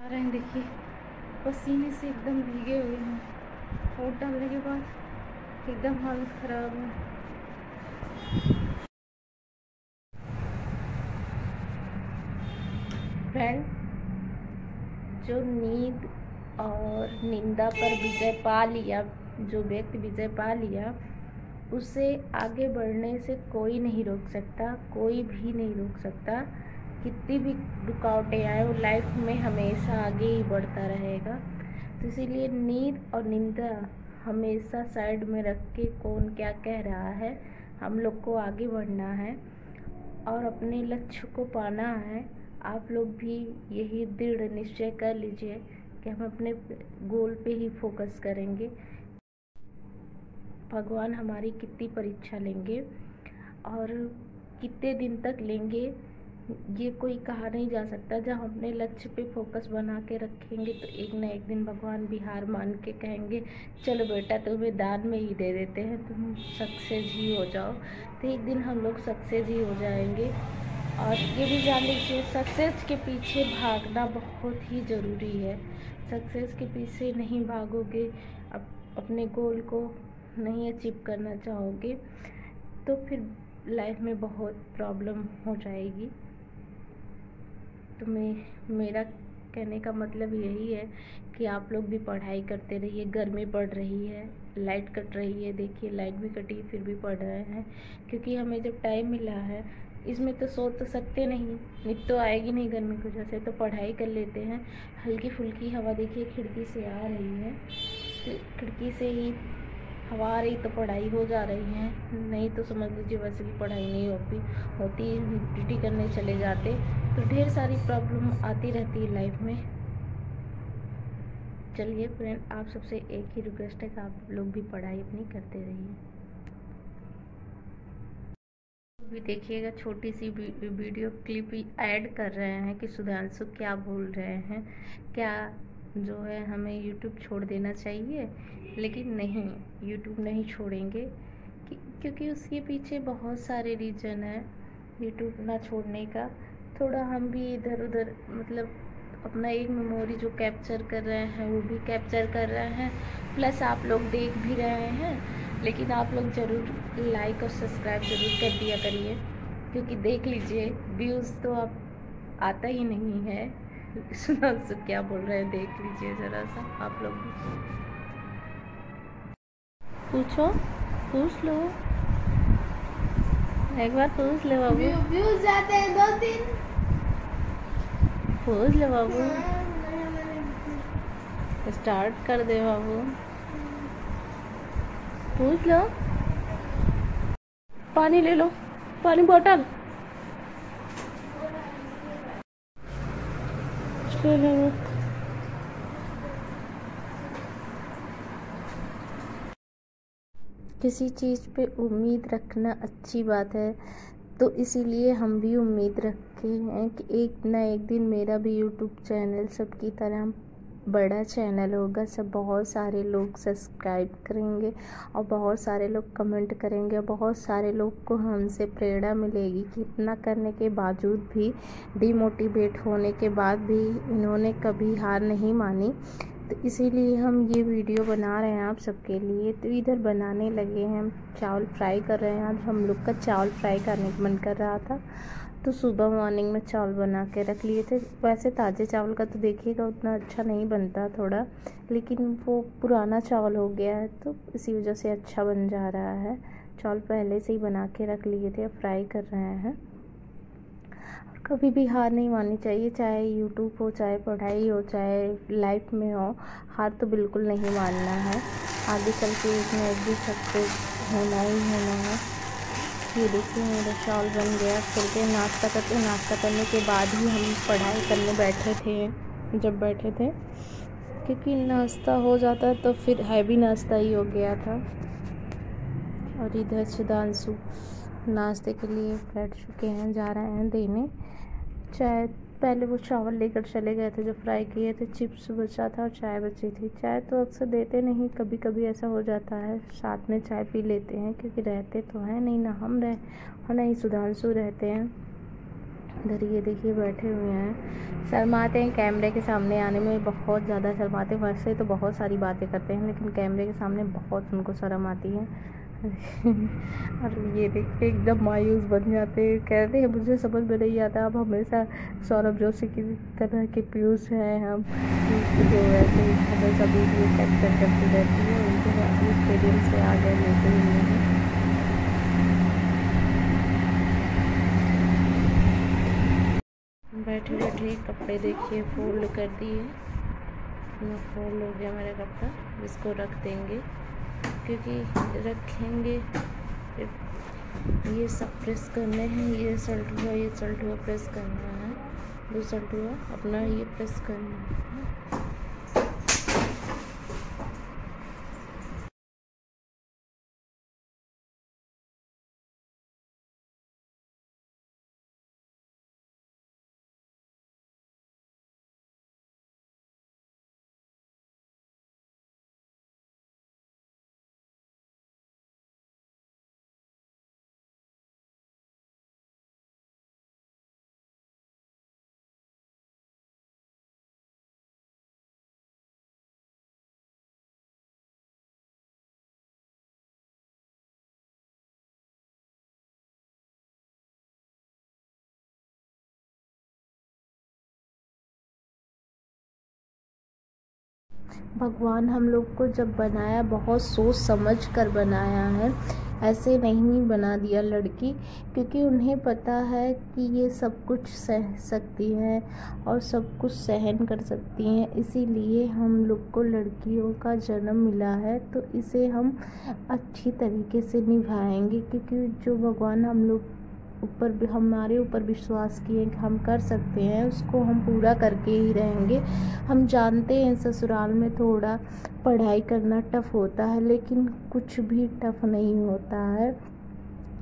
आ रहे हैं, देखिए पसीने से एकदम भीगे हुए हैं। वोट डालने के बाद एकदम हालत ख़राब है। फ्रेंड, जो नींद और निंदा पर विजय पा लिया, जो व्यक्ति विजय पा लिया, उसे आगे बढ़ने से कोई नहीं रोक सकता, कोई भी नहीं रोक सकता। कितनी भी रुकावटें आए, वो लाइफ में हमेशा आगे ही बढ़ता रहेगा। तो इसीलिए नींद और निंदा हमेशा साइड में रख के कौन क्या कह रहा है, हम लोग को आगे बढ़ना है और अपने लक्ष्य को पाना है। आप लोग भी यही दृढ़ निश्चय कर लीजिए कि हम अपने गोल पे ही फोकस करेंगे। भगवान हमारी कितनी परीक्षा लेंगे और कितने दिन तक लेंगे, ये कोई कहा नहीं जा सकता। जब हम अपने लक्ष्य पे फोकस बना के रखेंगे तो एक ना एक दिन भगवान भी हार मान के कहेंगे चलो बेटा तुम्हें दान में ही दे देते हैं, तुम सक्सेस ही हो जाओ। तो एक दिन हम लोग सक्सेस ही हो जाएंगे। और ये भी जान लीजिए, सक्सेस के पीछे भागना बहुत ही ज़रूरी है। सक्सेस के पीछे नहीं भागोगे, अपने गोल को नहीं अचीव करना चाहोगे, तो फिर लाइफ में बहुत प्रॉब्लम हो जाएगी। तो मेरा कहने का मतलब यही है कि आप लोग भी पढ़ाई करते रहिए। गर्मी पड़ रही है, लाइट कट रही है, देखिए लाइट भी कटी फिर भी पढ़ रहे हैं, क्योंकि हमें जब टाइम मिला है, इसमें तो सो तो सकते नहीं, नींद तो आएगी नहीं गर्मी की वजह से, तो पढ़ाई कर लेते हैं। हल्की फुल्की हवा देखिए खिड़की से आ रही है, तो खिड़की से ही हवा आ रही तो पढ़ाई हो जा रही है, नहीं तो समझ लीजिए वैसे भी पढ़ाई नहीं होती ड्यूटी करने चले जाते। तो ढेर सारी प्रॉब्लम आती रहती है लाइफ में। चलिए फ्रेंड, आप सबसे एक ही रिक्वेस्ट है कि आप लोग भी पढ़ाई अपनी करते रहिए। भी देखिएगा, छोटी सी वीडियो क्लिप ऐड कर रहे हैं कि सुधांशु क्या बोल रहे हैं, क्या जो है हमें यूट्यूब छोड़ देना चाहिए। लेकिन नहीं, यूट्यूब नहीं छोड़ेंगे क्योंकि उसके पीछे बहुत सारे रीज़न है यूट्यूब ना छोड़ने का। थोड़ा हम भी इधर उधर मतलब अपना एक मेमोरी जो कैप्चर कर रहे हैं वो भी कैप्चर कर रहे हैं, प्लस आप लोग देख भी रहे हैं। लेकिन आप लोग ज़रूर लाइक और सब्सक्राइब ज़रूर कर दिया करिए, क्योंकि देख लीजिए व्यूज़ तो आप आता ही नहीं है। सुधांशु क्या बोल रहे हैं देख लीजिए ज़रा सा, आप लोग भी पूछ लो, एक बार पूछ लो बाबू। व्यूज जाते हैं 2-3, पूछ लो बाबू, स्टार्ट कर दे बाबू, पूछ लो। पानी ले लो, पानी बोतल ले लो। किसी चीज़ पे उम्मीद रखना अच्छी बात है, तो इसीलिए हम भी उम्मीद रखे हैं कि एक ना एक दिन मेरा भी यूट्यूब चैनल सबकी तरह बड़ा चैनल होगा। सब बहुत सारे लोग सब्सक्राइब करेंगे और बहुत सारे लोग कमेंट करेंगे और बहुत सारे लोग को हमसे प्रेरणा मिलेगी कि इतना करने के बावजूद भी, डिमोटिवेट होने के बाद भी इन्होंने कभी हार नहीं मानी। तो इसीलिए हम ये वीडियो बना रहे हैं आप सबके लिए। तो इधर बनाने लगे हैं, हम चावल फ्राई कर रहे हैं। आज हम लोग का चावल फ्राई करने का मन कर रहा था, तो सुबह मॉर्निंग में चावल बना के रख लिए थे। वैसे ताज़े चावल का तो देखिएगा उतना अच्छा नहीं बनता थोड़ा, लेकिन वो पुराना चावल हो गया है तो इसी वजह से अच्छा बन जा रहा है। चावल पहले से ही बना के रख लिए थे, अब फ्राई कर रहे हैं। कभी भी हार नहीं माननी चाहिए, चाहे यूट्यूब हो, चाहे पढ़ाई हो, चाहे लाइफ में हो, हार तो बिल्कुल नहीं मानना है। आगे चल के एक ना एक भी सक्सेस होना ही होना है। ये देखिए मेरा चावल बन गया। फिर के नाश्ता करते, नाश्ता करने के बाद ही हम पढ़ाई करने बैठे थे। जब बैठे थे, क्योंकि नाश्ता हो जाता है तो फिर हैवी नाश्ता ही हो गया था। और इधर सुधांशु नाश्ते के लिए बैठ चुके हैं, जा रहे हैं देने चाय। पहले वो चावल लेकर चले गए थे जो फ्राई किए थे, चिप्स बचा था और चाय बची थी। चाय तो अक्सर देते नहीं, कभी कभी ऐसा हो जाता है साथ में चाय पी लेते हैं, क्योंकि रहते तो हैं नहीं, ना हम रहे और ना ही सुधांशु रहते हैं। इधर ये देखिए बैठे हुए हैं, शर्माते हैं कैमरे के सामने आने में, बहुत ज़्यादा शर्माते हैं। वैसे तो बहुत सारी बातें करते हैं लेकिन कैमरे के सामने बहुत उनको शर्म आती है। और ये देखिए एकदम मायूस बन जाते हैं, कहते हैं मुझे समझ में नहीं आता, अब हमेशा सौरभ जोशी की तरह के पीयूष हैं हम, जो ऐसे हमेशा वीडियो कैप्चर करती रहती है। उनको स्टेडियम से आ गए लेते हुए हैं। बैठे बैठे कपड़े देखिए फोल्ड कर दिए, फोल्ड हो गया मेरा कपड़ा, इसको रख देंगे क्योंकि रखेंगे फिर ये सब प्रेस करने हैं। ये शर्ट हुआ प्रेस करना है, जो शर्ट हुआ अपना ये प्रेस करना है। भगवान हम लोग को जब बनाया बहुत सोच समझ कर बनाया है, ऐसे नहीं बना दिया लड़की, क्योंकि उन्हें पता है कि ये सब कुछ सह सकती हैं और सब कुछ सहन कर सकती हैं। इसीलिए हम लोग को लड़कियों का जन्म मिला है, तो इसे हम अच्छी तरीके से निभाएंगे, क्योंकि जो भगवान हमारे ऊपर विश्वास किए कि हम कर सकते हैं, उसको हम पूरा करके ही रहेंगे। हम जानते हैं ससुराल में थोड़ा पढ़ाई करना टफ़ होता है, लेकिन कुछ भी टफ़ नहीं होता है।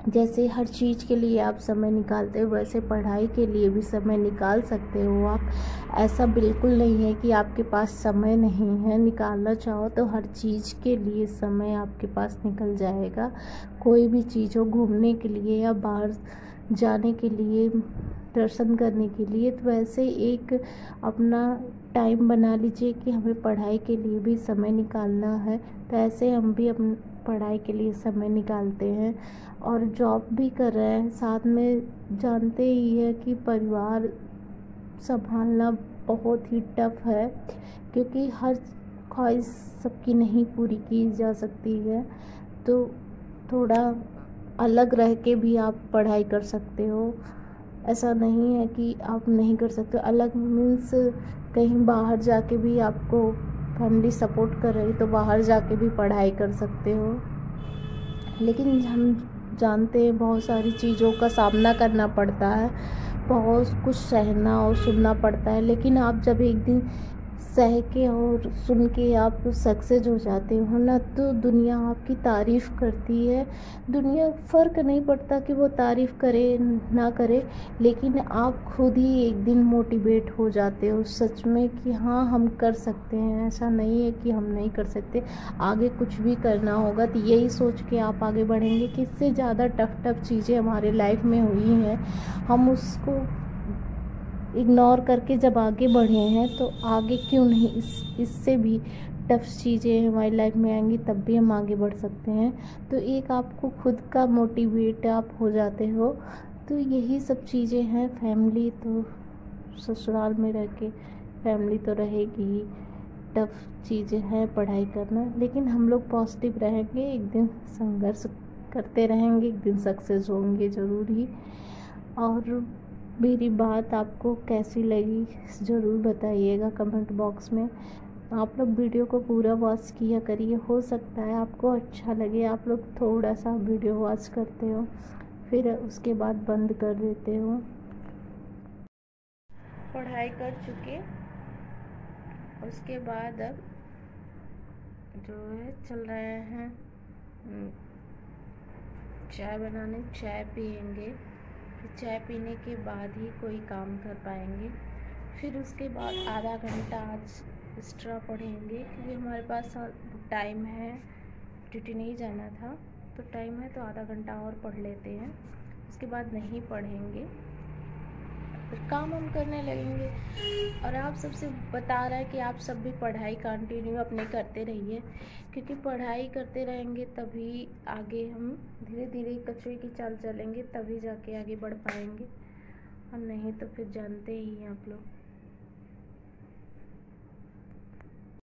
जैसे हर चीज़ के लिए आप समय निकालते हो, वैसे पढ़ाई के लिए भी समय निकाल सकते हो आप। ऐसा बिल्कुल नहीं है कि आपके पास समय नहीं है, निकालना चाहो तो हर चीज़ के लिए समय आपके पास निकल जाएगा। कोई भी चीज़ हो, घूमने के लिए या बाहर जाने के लिए, दर्शन करने के लिए, तो वैसे एक अपना टाइम बना लीजिए कि हमें पढ़ाई के लिए भी समय निकालना है। तो ऐसे हम भी अपनी पढ़ाई के लिए समय निकालते हैं और जॉब भी कर रहे हैं साथ में। जानते ही है कि परिवार संभालना बहुत ही टफ है, क्योंकि हर ख्वाहिश सबकी नहीं पूरी की जा सकती है। तो थोड़ा अलग रह के भी आप पढ़ाई कर सकते हो, ऐसा नहीं है कि आप नहीं कर सकते। अलग मीन्स कहीं बाहर जाके भी आपको फैमिली सपोर्ट कर रही तो बाहर जाके भी पढ़ाई कर सकते हो। लेकिन हम जानते हैं बहुत सारी चीज़ों का सामना करना पड़ता है, बहुत कुछ सहना और सुनना पड़ता है। लेकिन आप जब एक दिन सह के और सुन के आप सक्सेस हो जाते हो ना, तो दुनिया आपकी तारीफ़ करती है। दुनिया फ़र्क नहीं पड़ता कि वो तारीफ़ करे ना करे, लेकिन आप खुद ही एक दिन मोटिवेट हो जाते हो सच में कि हाँ हम कर सकते हैं। ऐसा नहीं है कि हम नहीं कर सकते, आगे कुछ भी करना होगा तो यही सोच के आप आगे बढ़ेंगे कि इससे ज़्यादा टफ चीज़ें हमारे लाइफ में हुई हैं, हम उसको इग्नोर करके जब आगे बढ़े हैं तो आगे क्यों नहीं इससे भी टफ चीज़ें हमारी लाइफ में आएंगी, तब भी हम आगे बढ़ सकते हैं। तो एक आपको खुद का मोटिवेट आप हो जाते हो। तो यही सब चीज़ें हैं। फैमिली तो ससुराल में रह के फैमिली तो रहेगी ही, टफ चीज़ें हैं पढ़ाई करना, लेकिन हम लोग पॉजिटिव रहेंगे, एक दिन संघर्ष करते रहेंगे, एक दिन सक्सेस होंगे ज़रूर ही। और मेरी बात आपको कैसी लगी ज़रूर बताइएगा कमेंट बॉक्स में। आप लोग वीडियो को पूरा वॉच किया करिए, हो सकता है आपको अच्छा लगे। आप लोग थोड़ा सा वीडियो वॉच करते हो फिर उसके बाद बंद कर देते हो। पढ़ाई कर चुके, उसके बाद अब जो है चल रहे हैं चाय बनाने, चाय पियेंगे, फिर चाय पीने के बाद ही कोई काम कर पाएंगे। फिर उसके बाद आधा घंटा आज एक्स्ट्रा पढ़ेंगे, क्योंकि हमारे पास टाइम है, ड्यूटी नहीं जाना था तो टाइम है, तो आधा घंटा और पढ़ लेते हैं, उसके बाद नहीं पढ़ेंगे। फिर काम हम करने लगेंगे। और आप सबसे बता रहा है कि आप सब भी पढ़ाई कंटिन्यू अपने करते रहिए, क्योंकि पढ़ाई करते रहेंगे तभी आगे हम धीरे धीरे कछुए की चाल चलेंगे, तभी जाके आगे बढ़ पाएंगे, और नहीं तो फिर जानते ही हैं आप लोग।